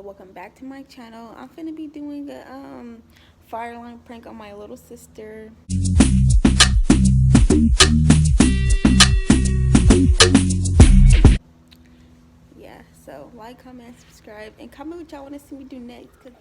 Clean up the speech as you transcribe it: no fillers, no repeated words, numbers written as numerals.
Kaeliah. Welcome back to my channel. I'm finna be doing a fire alarm prank on my little sister. Yeah, so like, comment, subscribe, and comment what y'all want to see me do next, because